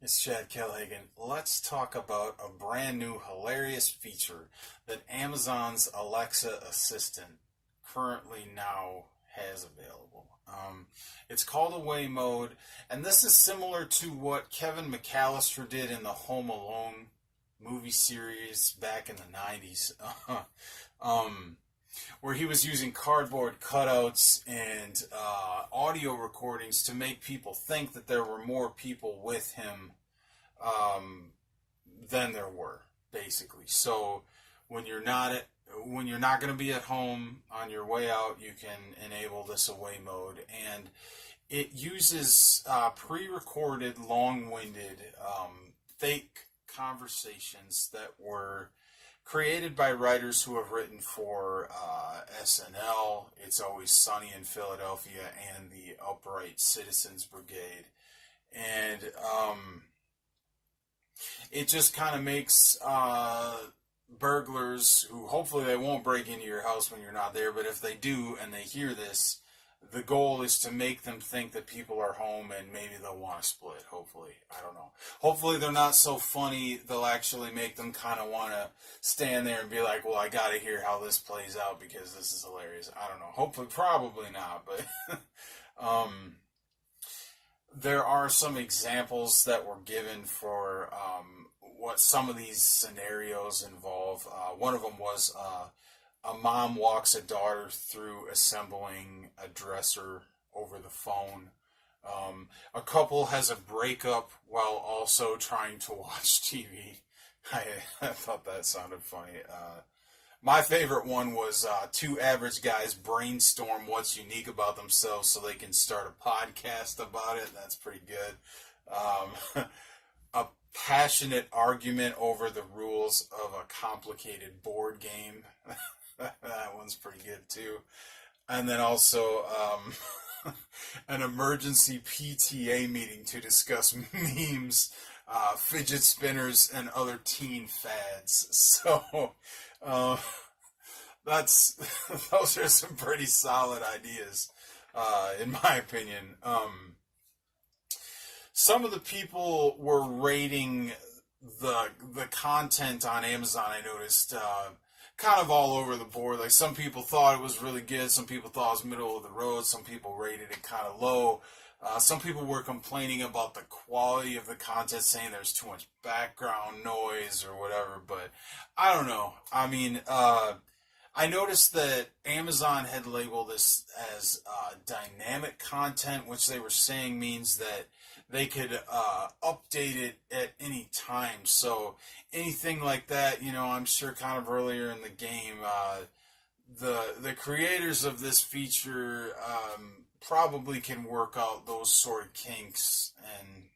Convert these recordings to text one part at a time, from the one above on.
It's Chad Kelhagen. Let's talk about a brand new hilarious feature that Amazon's Alexa Assistant currently now has available. It's called Away Mode, and this is similar to what Kevin McAllister did in the Home Alone movie series back in the 90s. Where he was using cardboard cutouts and audio recordings to make people think that there were more people with him than there were, basically. So when you're not going to be at home on your way out, you can enable this away mode, and it uses pre-recorded, long-winded, fake conversations that were created by writers who have written for SNL, It's Always Sunny in Philadelphia, and the Upright Citizens Brigade. And it just kind of makes burglars, who hopefully they won't break into your house when you're not there, but if they do and they hear this, the goal is to make them think that people are home, and maybe they'll want to split, hopefully. I don't know. Hopefully they're not so funny, they'll actually make them kind of want to stand there and be like, well, I got to hear how this plays out because this is hilarious. I don't know. Hopefully, probably not, but there are some examples that were given for what some of these scenarios involve. One of them was a mom walks a daughter through assembling a dresser over the phone. A couple has a breakup while also trying to watch TV. I thought that sounded funny. My favorite one was two average guys brainstorm what's unique about themselves so they can start a podcast about it. That's pretty good. A passionate argument over the rules of a complicated board game. That one's pretty good too. And then also an emergency PTA meeting to discuss memes, fidget spinners, and other teen fads. So those are some pretty solid ideas, in my opinion. Some of the people were rating the content on Amazon, I noticed, kind of all over the board. Like, some people thought it was really good, some people thought it was middle of the road, some people rated it kind of low. Some people were complaining about the quality of the content, saying there's too much background noise or whatever, but I don't know. I mean, I noticed that Amazon had labeled this as dynamic content, which they were saying means that they could update it at any time. So anything like that, I'm sure kind of earlier in the game, the creators of this feature probably can work out those sort of kinks, and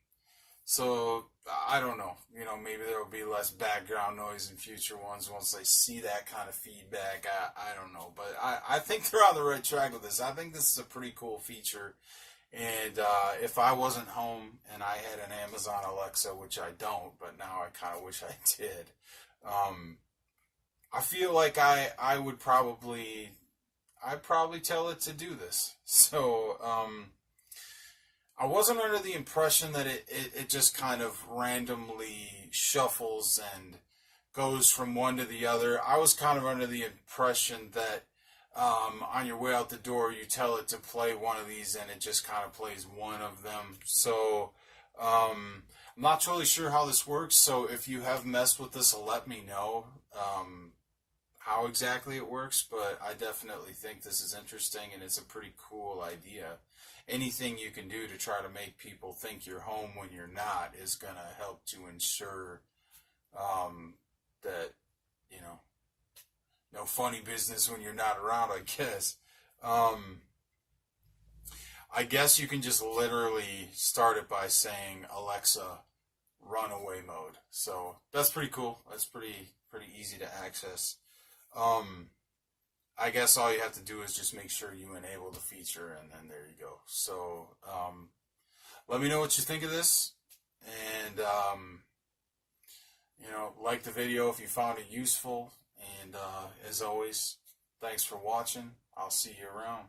so I don't know. Maybe there will be less background noise in future ones once they see that kind of feedback. I don't know, but I think they're on the right track with this. I think this is a pretty cool feature. And if I wasn't home and I had an Amazon Alexa, which I don't, but now I kind of wish I did, I feel like I'd probably tell it to do this. So I wasn't under the impression that it just kind of randomly shuffles and goes from one to the other. I was kind of under the impression that on your way out the door, you tell it to play one of these, and it just kind of plays one of them. So I'm not totally sure how this works. So if you have messed with this, let me know how exactly it works. But I definitely think this is interesting, and it's a pretty cool idea. Anything you can do to try to make people think you're home when you're not is going to help to ensure that, no funny business when you're not around, I guess. I guess you can just literally start it by saying, Alexa, run away mode. So that's pretty cool. That's pretty easy to access. I guess all you have to do is just make sure you enable the feature, and then there you go. So let me know what you think of this, and like the video if you found it useful. And as always, thanks for watching. I'll see you around.